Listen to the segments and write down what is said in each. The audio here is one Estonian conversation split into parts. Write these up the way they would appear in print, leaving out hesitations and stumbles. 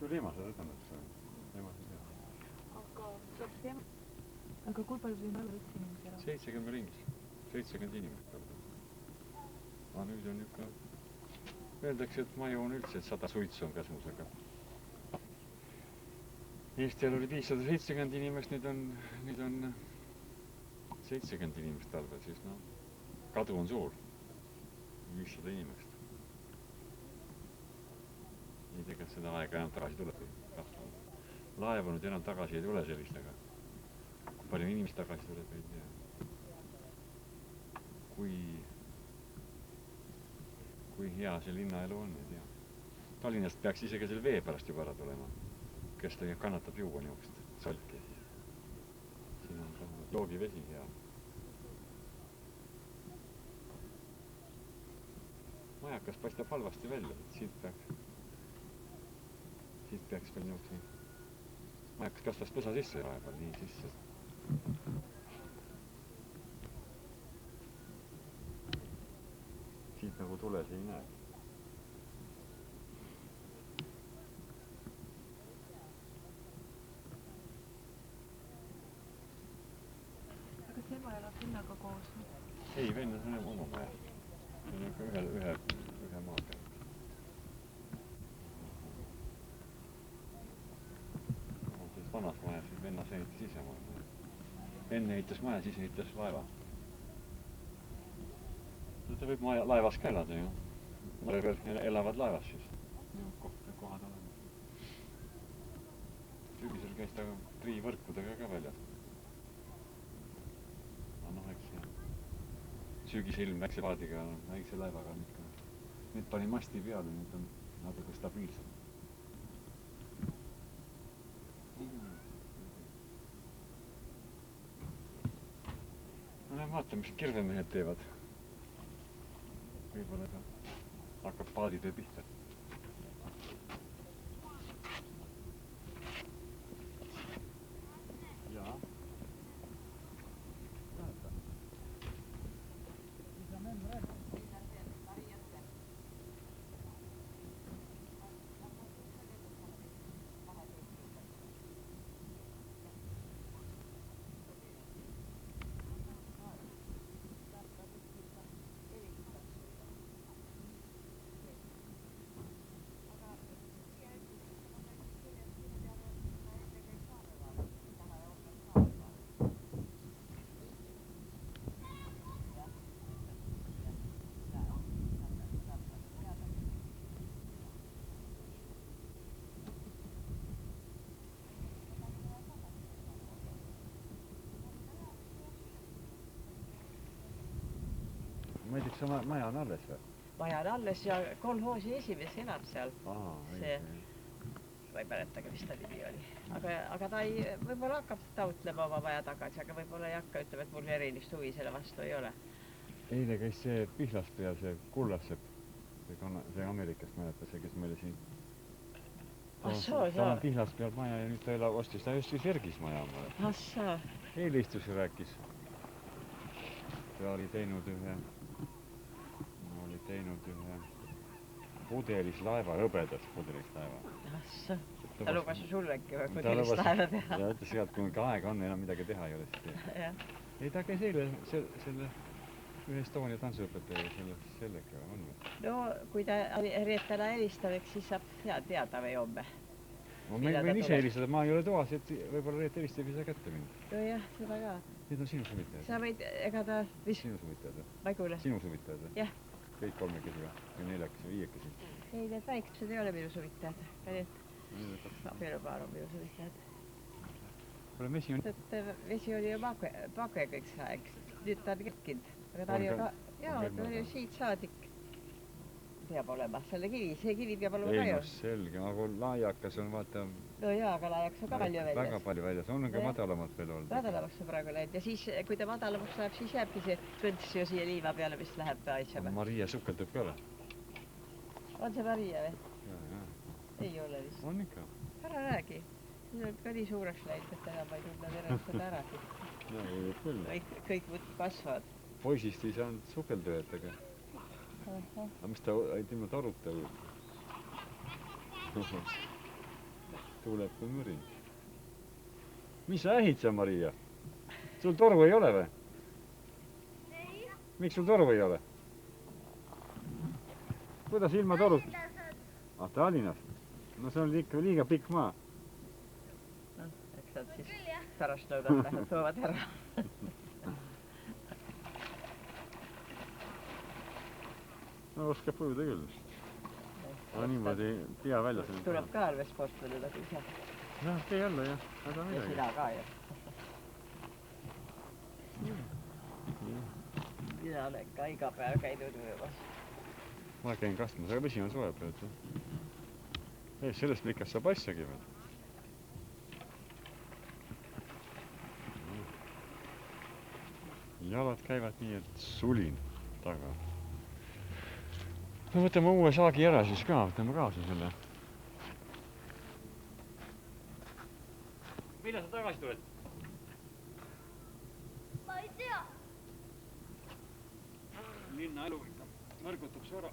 tuli emased ütelnud, emased jah. Aga kui palju siin alla võtsi inimesi ära? 70 ringis, 70 inimest. Aga nüüd on niuke, öeldakse, et maju on üldse, et 100 suitsu on käsmusega. Eestil oli 570 inimest, nüüd on 70 inimest talvel, siis no, kadu on suur, 500 inimest. Ei tea, kas seda aega enam tagasi tuleb. Laevu nüüd enam tagasi ei tule sellist, aga kui palju inimest tagasi tuleb, ei tea. Kui hea see linnaelu on, ei tea. Tallinnast peaks isegi selle vee pärast juba ära tulema, kes ta kannatab juua niukest salki. Siin on ka joogivesi hea. Majakas paistab halvasti välja, siit peaks veel niukse. Majakas kastas pesa sisse vahepeal, nii sisse. Siit nagu tules ei näe. Aga kas ema elab linnaga koos? Ei, venna on oma maja. See on ikka ühe maa peal. Vanas majas, siis vennas ehitas ise maja. Enne ehitas maja, siis ehitas laeva. Ta võib laevas ka elada ju. Elavad laevas siis. Kohad olema. Sügisel käis ta triivõrkudega ka väljas. Noh, eks sügise ilm väikse paadiga, väikse laevaga. Nüüd pani masti peale, nüüd on natuke stabiilsem. Vaata, mis kirvemehed teevad. Võib-olla ka hakkab paaditöö pihta. Jaa. Ma ei tea, kas maja on alles või? Maja on alles ja kolhoosi esimees elab seal. See, ma ei mäletagi, mis ta nimi oli. Aga ta ei, võib-olla hakkab taotlema oma maja tagasi, aga võib-olla ei hakka, ütleb, et mul erilist huvi selle vastu ei ole. Eile käis see Pihlaspea, see Kullassepp, see Ameerikast mäletas, see, kes meile siin... Ta on Pihlaspeal maja ja nüüd ta ostis, ta ostis Vergis maja omale. Assoo. Eile istus ja rääkis. Ta oli teinud ühe pudelis laeva, hõbedas pudelis laeva. Assoo. Ta lubas ju sullegi või pudelis laeva teha. Ta ütles, et kui aega on, enam midagi teha ei ole, siis teha. Ei, ta käis eile selle ühe Estonia tantsuõpetaja sellega on. No, kui ta Reetana helistab, siis saab teada või homme. Ma võin ise helistada, ma ei ole toas, et võib-olla Reet helistab ja saa kätte mind. No jah, seda ka. Need on sinu suvitajad. Sa võid, ega ta... Sinu suvitajad või? Ma ei kuule. Sinu suvitajad või? Jah. Kõik kolmekesi või? Või neljakesi või viiekesi? Ei, need väiksed ei ole minu suvitajad. Abielupaar on minu suvitajad. Vesi oli ju pake kõik see aeg. Nüüd ta on ketkinud. Aga ta oli ju ka... Jaa, ta oli ju siit saadik. Peab olema. Selle kivi, see kivi peab olema ka ju. Ei, no selge. Aga laiakas on vaata... No jaa, aga laiaks on ka palju väljas. Väga palju väljas. On ka madalamalt veel olnud. Madalamaks on praegu läinud. Ja siis, kui ta madalamaks läheb, siis jääbki see põnts ju siia liiva peale, mis läheb aitsema. Maria sukeldub ka või? On see Maria või? Jaa. Ei ole vist. On ikka. Ära räägi. See on ka nii suureks läinud, et enam ma ei tunne verest seda ära. Kõik kasvavad. Poisist ei saanud sukeldajat, aga... Aga mis ta ei teinud aruta? Tuleb kui müri. Mis sa ähid sa, Maria? Sul toru ei ole või? Miks sul toru ei ole? Kuidas ilma torust? Tallinnast. No see on ikka liiga pikk maa. No, eks nad siis pärast nõudad läheb toovad ära. No oskab ujuda küll. Aga niimoodi pea välja. Tuleb ka arvesportlane nagu ise. Noh, tee jälle jah. Häda midagi. Ja sina ka ju. Mina olen ka iga päev käinud ujumas. Ma käin kastmas, aga vesi on soe praegu. Ei, sellest likast saab asjagi veel. Jalad käivad nii, et sulin taga. No võtame uue saagi ära siis ka, võtame kaasa selle. Millal sa tagasi tuled? Ma ei tea. Linna elu ikka märgutab see ära.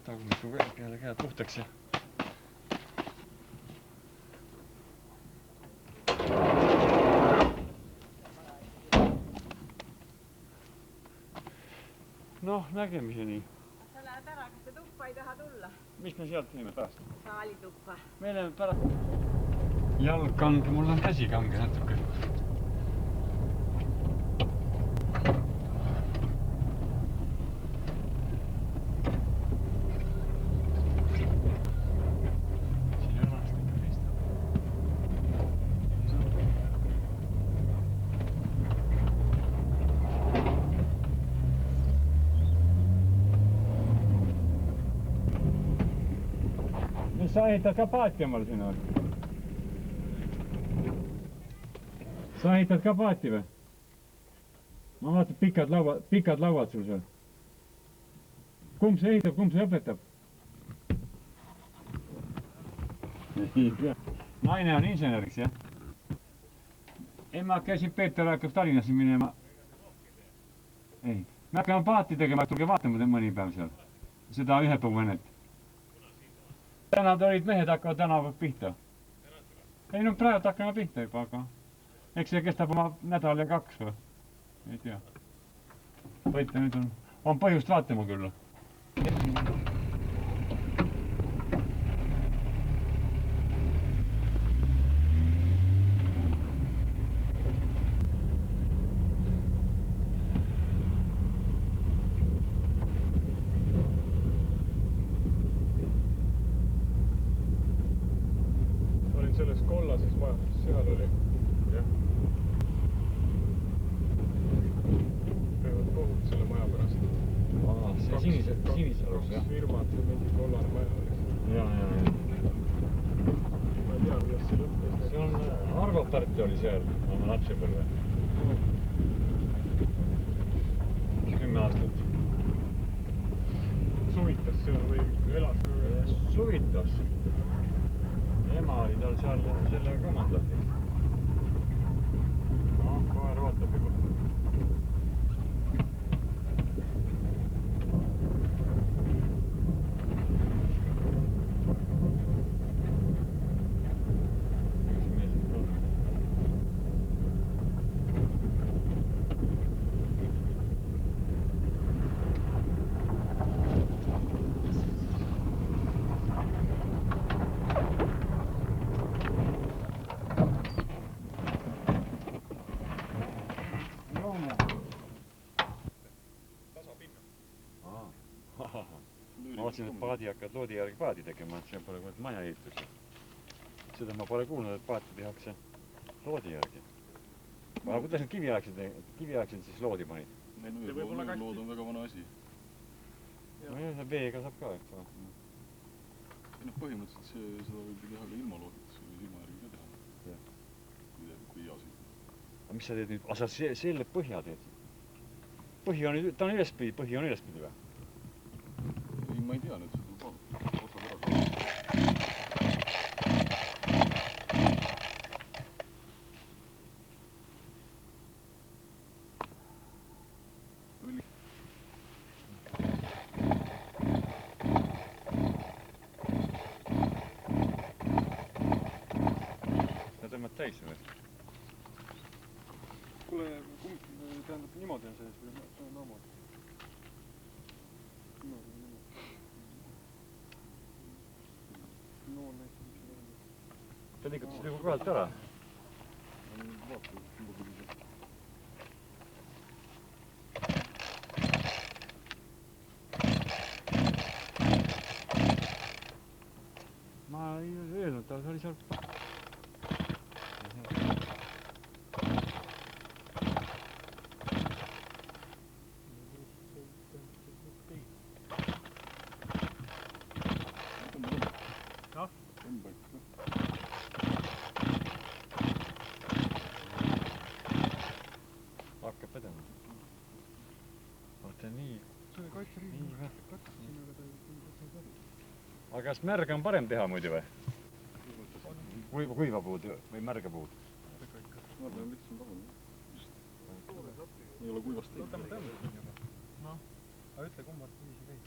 Tagumiku peale käed puhtaks ja noh, nägemiseni. Sa lähed ära, kas te tuppa ei taha tulla? Mis me sealt teeme pärast? Saali tuppa. Me läheme pärast. Jalg kange, mul on käsi kange natuke. Sa ehitad ka paati omal sinna või? Sa ehitad ka paati või? Ma vaatan pikad lauad sul seal. Kumb see ehitab, kumb see õpetab? Naine on inseneriks, jah? Ema käisin, Peeter hakkab Tallinnasse minema. Ei, me hakkame paati tegema, tulge vaatama mõni päev seal. Seda ühe põuenet. Täna olid mehed hakkavad tänavat pihta. Ei, no praegu hakkame pihta juba, aga eks see kestab oma nädal ja 2 või? Ei tea. Võite nüüd on põhjust vaatama küll. Selles kollases majas, seal oli. Jah. Peavad kohut selle maja pärast. See sinise alus, jah? 2 firmat ja mingi kollane maja oli. Ja. Ma ei tea, kuidas see lõppes. See on Arvo Pärt oli seal oma lapsepõlve. 10 aastat. Suvitas seal või elas? Suvitas. Ema oli tal seal selle komandati. No, koer ootab juba. Ma vaatasin, et paadi hakkad loodi järgi paadi tegema, et see pole kui maja ehitus. Seda ma pole kuulnud, et paati tehakse loodi järgi. Aga kuidas need kiviaegsed siis loodi panid? Lood on väga vana asi. no jah, veega saab ka, eks ole. Põhimõtteliselt seda võib ju teha ka ilma loodetuse või silma järgi ka teha. Kui hea siin. Aga mis sa teed nüüd? Sa selle põhja teed? Põhi on, ta on ülespidi, põhi on ülespidi või? Ei, ma ei tea nüüd seda ka. Otsad ära ka. Täis või? Kuule, tähendab, niimoodi on sees või naamoodi? No näitab, mis see tähendab. Ta liigutas nagu kohalt ära. Ma ei öelnud, ta oli seal... Hakkab vedama. Vaata nii. See oli kaitseriigi. Nii või? Katsin, aga ta ei päris. Aga kas märga on parem teha muidu või? Kuiva puud või märga puud? Ma arvan, lihtsam tagune. Ei ole kuivast teinud. Võtame tõmbus juba. Noh, aga ütle kummalt viisi käib.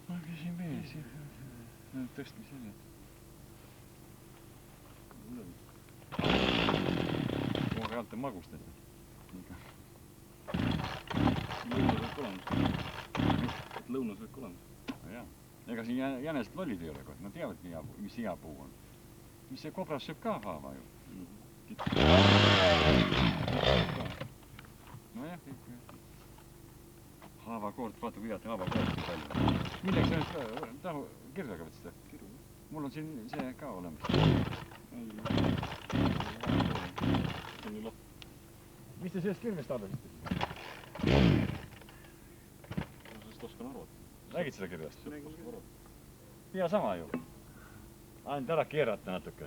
Ma küsin vees, jah. Need tõstmised. Kogu pealt on magustada. Lõunas võib olemas. Et lõunas võib olemas. Jah. Ega siin jänesed lollid ei ole kohe. Nad teavad, mis hea puu on. Mis see kobras sööb ka haava ju. Nojah, kõik. Haavakoort, vaata kui head haavakoort kui palju. Milleks sa nüüd tahu kirjaga võtsid? Mul on siin see ka olemas. Mis te sellest kirvest arvasite? Sellest oskan arvata. Räägid seda kirjast? Pea sama ju. Ainult ära keerata natuke.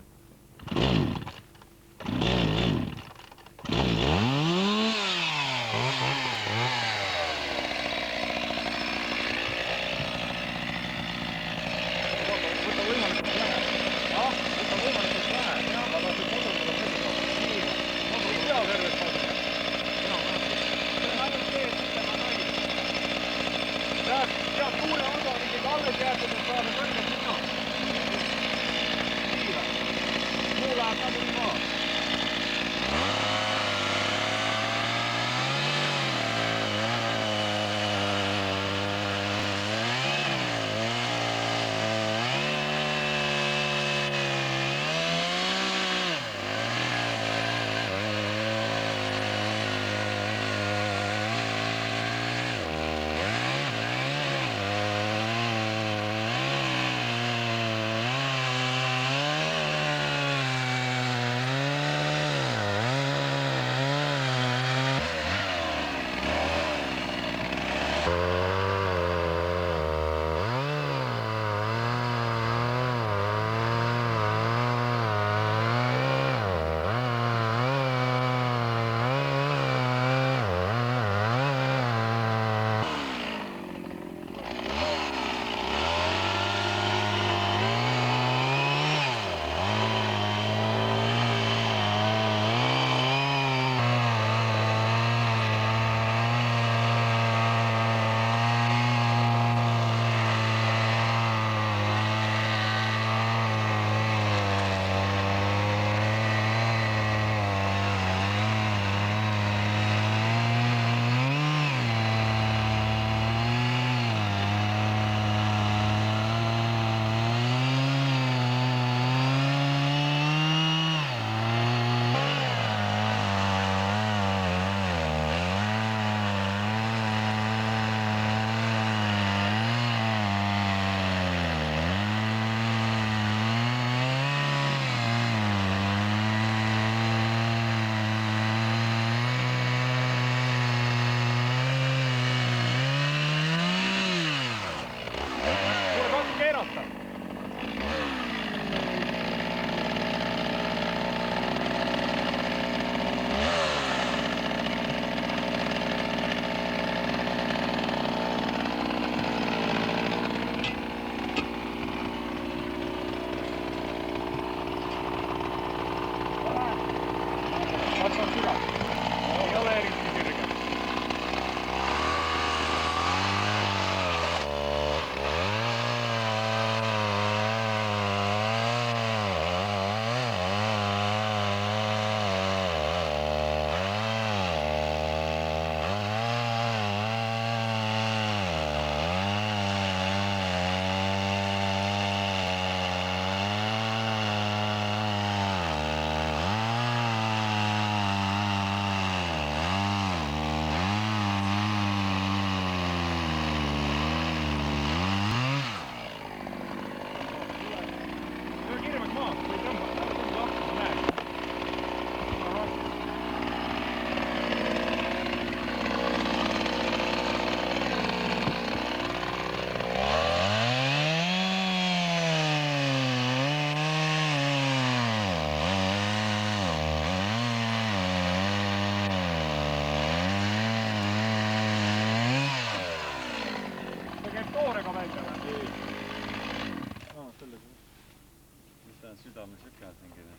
see on südames lükanud mingine.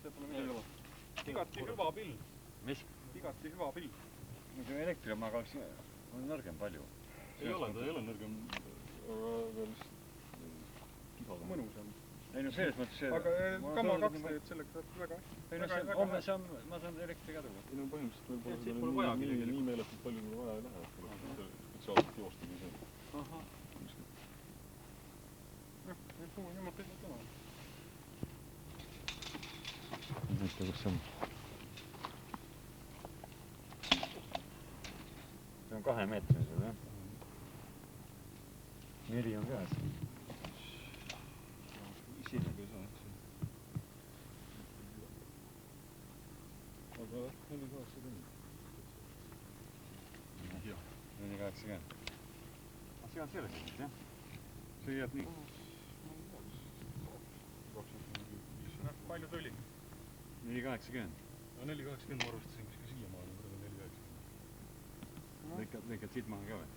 See pole midagi ole. Igati hüva pill. Mis? Igati hüva pill. Muidu elektrimaga on nõrgem palju. Ei ole, ta ei ole nõrgem. Aga lihtsalt kivaga mõnusam. Ei no selles mõttes see... Aga kama 2 teed sellega saab väga ei no homme ma saan elektri käduga. Ei no põhimõtteliselt võib-olla nii meeletult palju kui vaja ei lähe. Spetsiaalselt joostada ei saa. Ahah. Nemad teevad täna. Näita, kus see on. See on 2 meetri sul, jah? 4 on käes. Isegi ei saa, eks. Aga 480. Jah, 480. See on sellega, jah? See jääb nii. Palju tuli? 480. 480 ma arvastasin kuskil siiamaani, praegu 480. Lõikad siit maha ka või?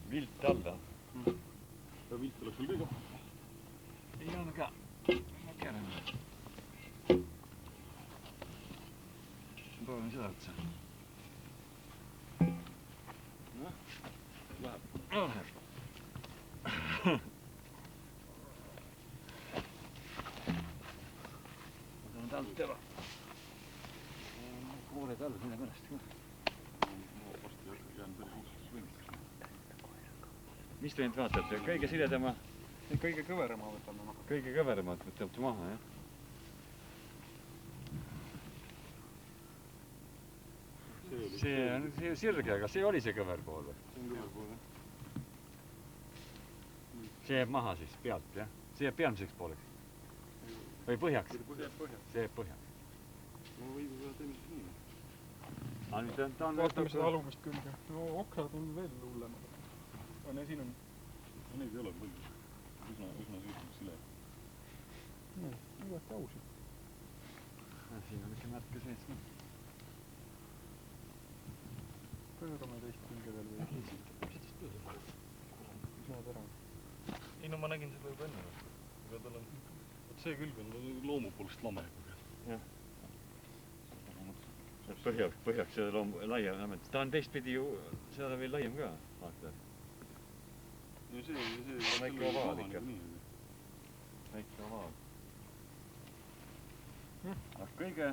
Vilt alla. Ja vilt oleks sul kõige? Ei ole ka. Ma keeran. Proovin seda otsa. Läheb. Läheb. Ma saan talt ära. Koored all, mille pärast ka. Ma varsti jään päris uudselt võimiseks. Mis te nüüd vaatate? Kõige siledama? Kõige kõverama võtame maha. Kõige kõveramad võtate maha, jah? See on sirge, aga see oli see kõver pool või? See on kõver pool, jah. See jääb maha siis pealt, jah? See jääb pealmiseks pooleks? Või põhjaks? See jääb põhjaks. No võib-olla teeme siis nii. Aga nüüd ta on... Vaatame seda alumist külge. No oksad on veel hullemad. Ja siin on... Neid ei ole palju. Üsna süütanud sile. Nii, igati ausid. Siin on ikka märke sees. Pöörame teist külge veel või? Saad ära. Ei no ma nägin seda juba enne. Aga tal on... See külg on loomu poolest lame. Jah. Põhjaks see laiem. Ta on teistpidi ju seda veel laiem ka. Vaata. No see on väike ovaal ikka. Väike ovaal. Kõige...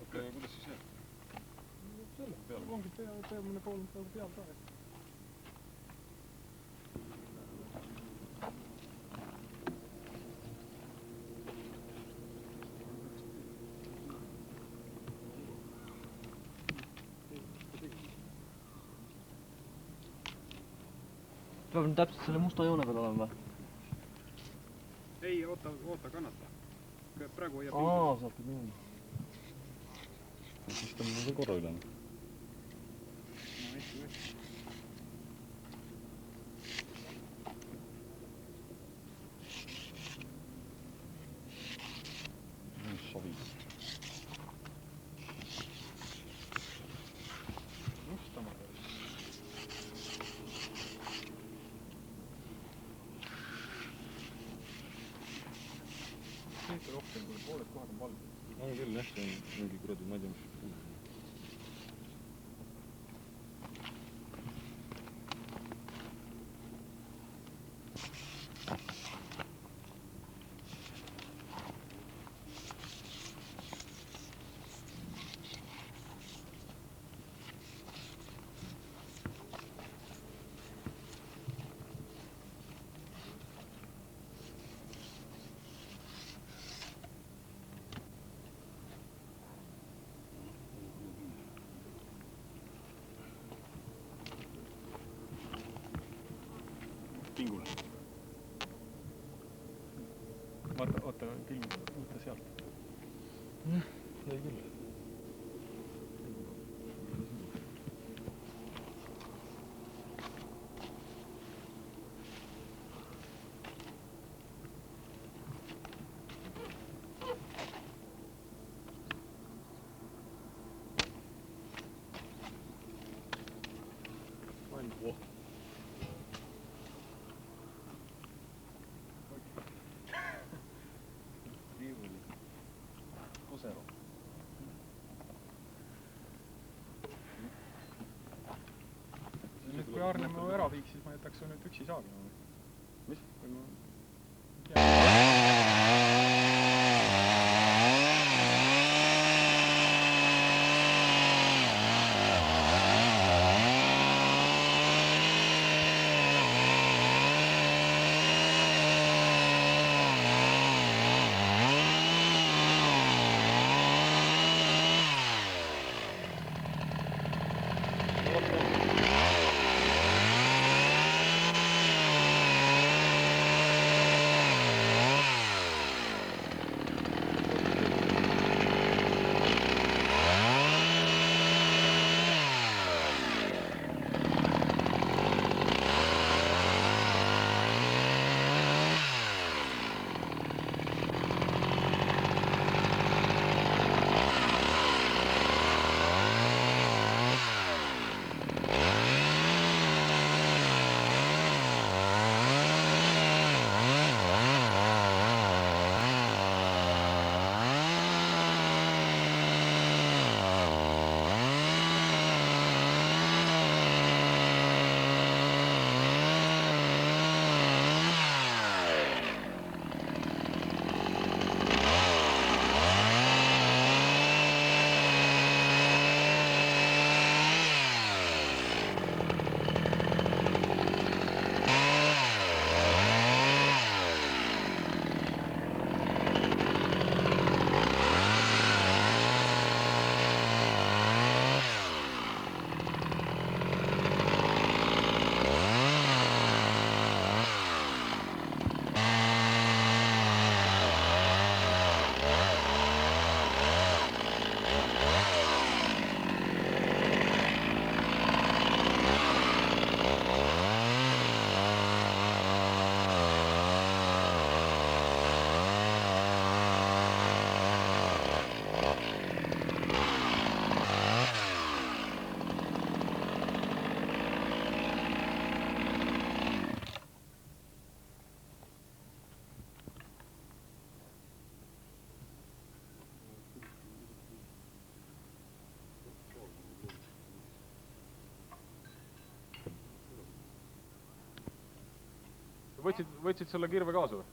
Okei, kuidas siis jääb? Selle peal. Ongi peamine pool peal ka. Peab täpselt selle musta joone peal olema või? Ei, oota kannata. Praegu hoiab Saab nii. Siis ta on veel korra üle. Savi. mustama. Seete rohkem kui pooled kohad on valged. On küll jah, see on mingi kuradi, ma ei tea, mis puudus. Pingule. Oota, pilm, võtta sealt. Jäi küll. kui Arne mu ära viiks, siis ma jätaks su nüüd üksi saagima või? Mis? Või ma... Võtsid selle kirve kaasa või?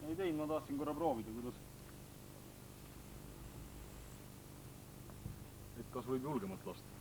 Ei teinud, ma tahtsin korra proovida, kuidas. Et kas võib julgemalt lasta?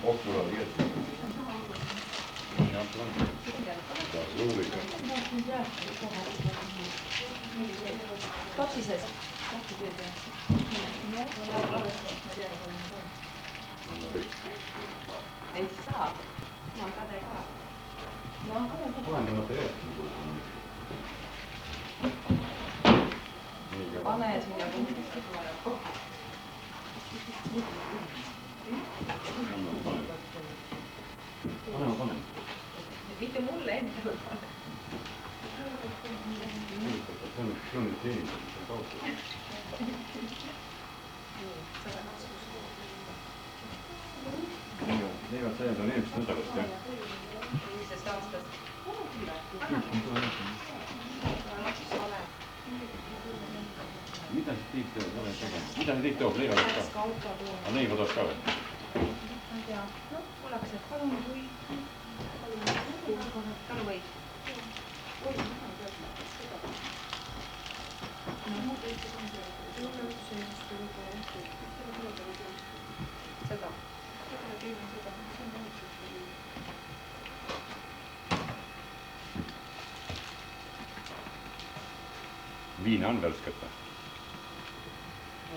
Ohtulla oli kettu. Kapsi sees. Ei saa. Ma oon kade ka. Pane sinna kumbki. Pane. Mitte mulle endale pane. See on nüüd teenis. Leivad sajad on eelmist nädalast, jah? 15 aastast. Mida see tiib teeb? Mida see tiib teeb? Leiva tooks ka? Aga leiva tooks ka või? Ma ei tea. No, oleks, et palun kui... Kalu või? Seda. Viine on värsket või?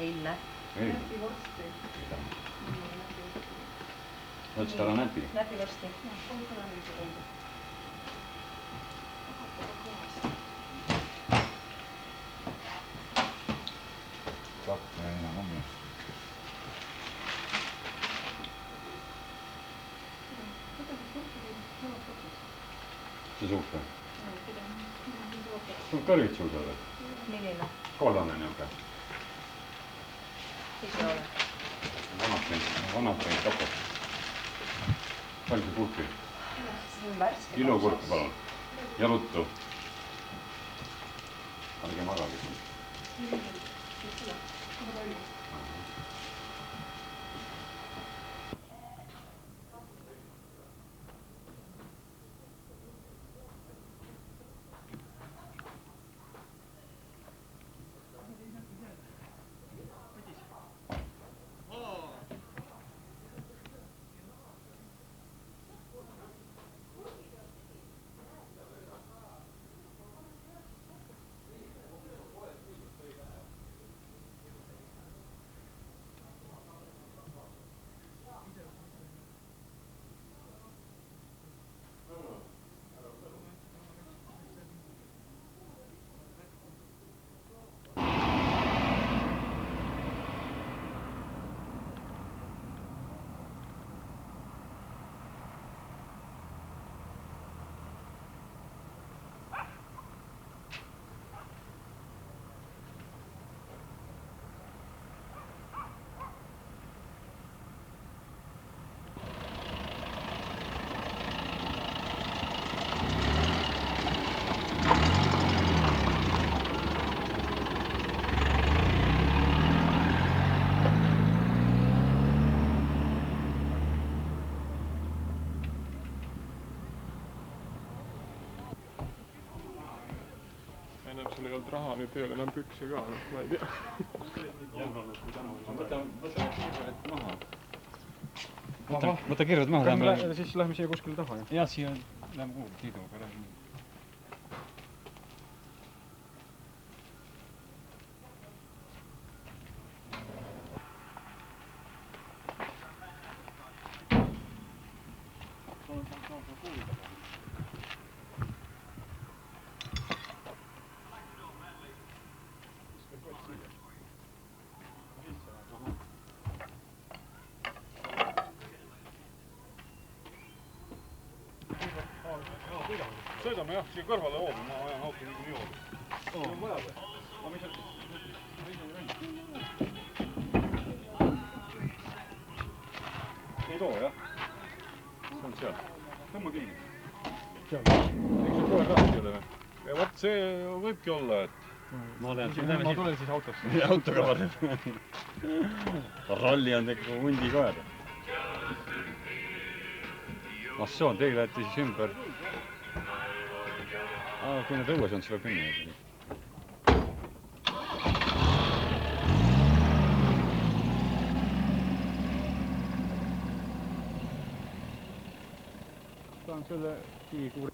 Eilne. Näpi vorsti. Võtsid ära näpi? Näpi vorsti. Kaks ja enam on. See suhk või? See on kõrvit suusad või? Milline? Kollane niuke. Siis ei ole. Vanad teinud kapot. Palju see puhti? See on värske. Kilo kurku palun. Ja ruttu. Ärge magage siin. Sul ei olnud raha, nüüd ei ole enam pükse ka, ma ei tea. Võta kirjad maha. Siis lähme siia kuskile taha. Jah, siia lähme kuhugi Tiiduga. Sõidame jah, siia kõrvale hoovi, ma ajan auto niikuinii hoovi. See on vaja või? Ei too, jah? See on seal. Tõmba kinni. Seal. Eks see kohe rahti ole või? Ja vot see võibki olla, et... Ma tulen siis autosse. Autoga vaadab. Ralli on tekku hundi koer. Massoon, teil lähete siis ümber. Kui need õues on, siis võib minna. võtan selle kivikuuri